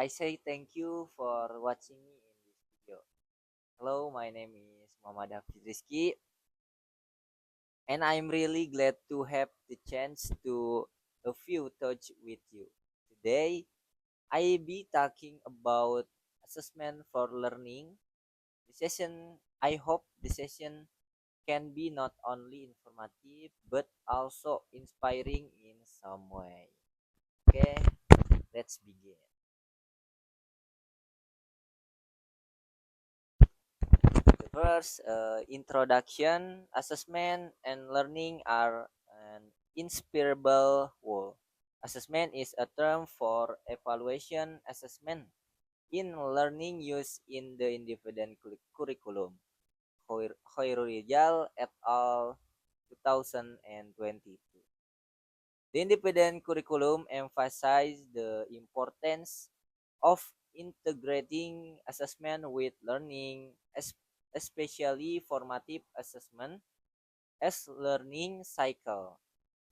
I say thank you for watching me in this video. Hello, my name is Muhammad Hafiz Rizky, and I'm really glad to have the chance to a few touch with you. Today, I be talking about assessment for learning. I hope the session can be not only informative but also inspiring in some way. Okay, let's begin. The first, introduction, assessment, and learning are an inseparable whole. Assessment is a term for evaluation assessment in learning used in the independent curriculum. Khairurijal et al. 2022. The independent curriculum emphasizes the importance of integrating assessment with learning, especially formative assessment as learning cycle.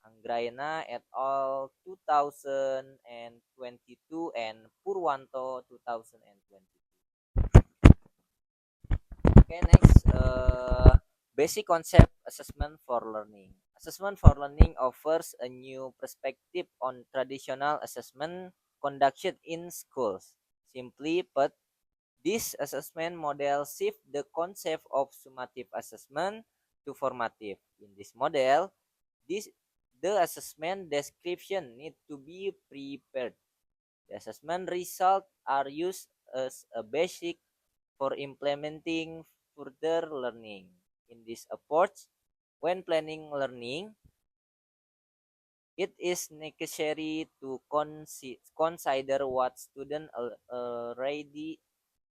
Anggraena et al. 2022 and Purwanto 2022. Okay, next, basic concept assessment for learning. Assessment for learning offers a new perspective on traditional assessment conducted in schools. Simply put, this assessment model shifts the concept of summative assessment to formative. In this model, the assessment description need to be prepared. The assessment results are used as a basic for implementing further learning. In this approach, when planning learning, it is necessary to consider what students already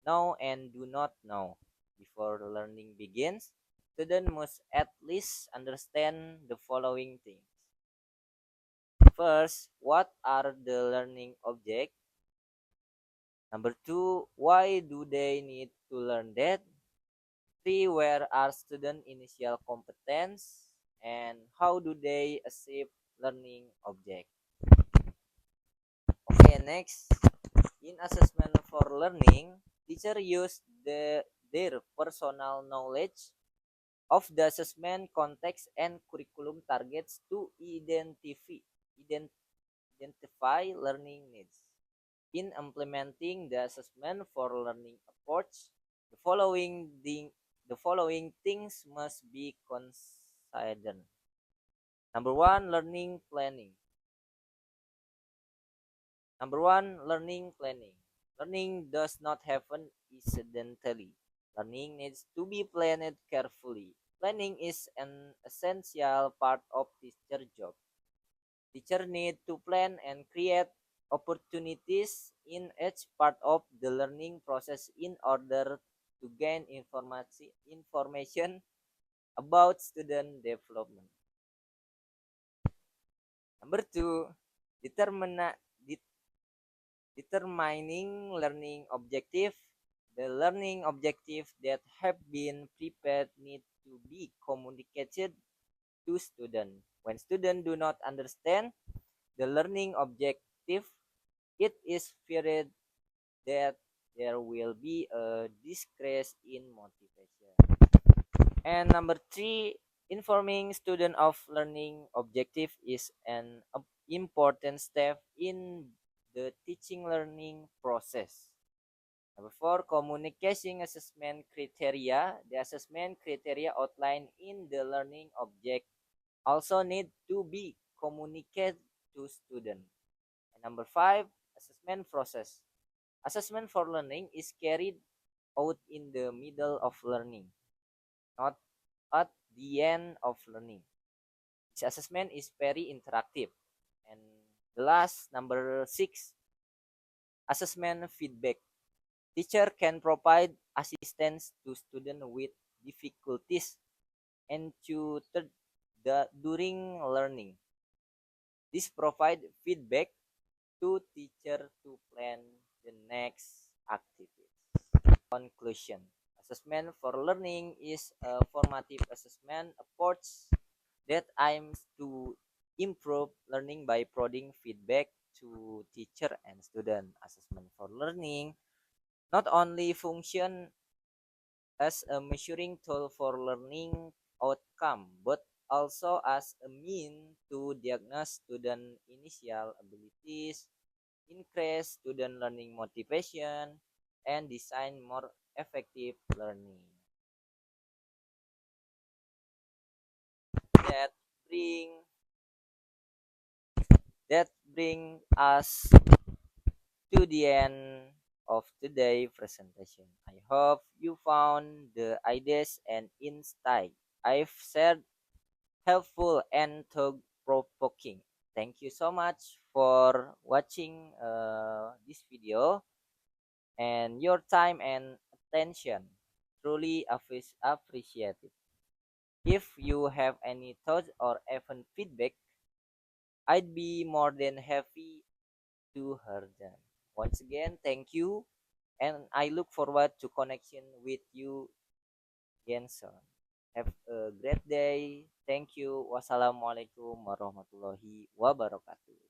know and do not know. Before learning begins, students must at least understand the following things. First, what are the learning objects? Number two, why do they need to learn that? Three, where are student initial competence and how do they achieve learning object? Okay, next, in assessment for learning, teacher use their personal knowledge of the assessment context and curriculum targets to identify learning needs. In implementing the assessment for learning approach, the following things must be considered. Number one, learning planning. Number one, learning planning. Learning does not happen incidentally. Learning needs to be planned carefully. Planning is an essential part of teacher job. Teacher need to plan and create opportunities in each part of the learning process in order to gain information about student development. Number two, determining learning objective. The learning objective that have been prepared need to be communicated to student. When students do not understand the learning objective, it is feared that there will be a decrease in motivation. And number three, informing student of learning objective is an important step in the teaching learning process. Number four, communication assessment criteria. The assessment criteria outlined in the learning object also need to be communicated to student. And number five, assessment process. Assessment for learning is carried out in the middle of learning, not at the end of learning. This assessment is very interactive. And the last, number six, assessment feedback. Teacher can provide assistance to students with difficulties and tutored during learning. This provide feedback to teacher to plan the next activity. Conclusion. Assessment for learning is a formative assessment approach that aims to improve learning by providing feedback to teacher and student. Assessment for learning not only function as a measuring tool for learning outcome, but also as a mean to diagnose student initial abilities, increase student learning motivation, and design more effective learning. That bring that bring us to the end of today's presentation. I hope you found the ideas and insight I've shared helpful and thought-provoking. Thank you so much for watching this video and your time and attention. Truly appreciated. If you have any thoughts or even feedback, I'd be more than happy to hear them. Once again, thank you, and I look forward to connection with you again soon. Have a great day. Thank you. Wassalamualaikum warahmatullahi wabarakatuh.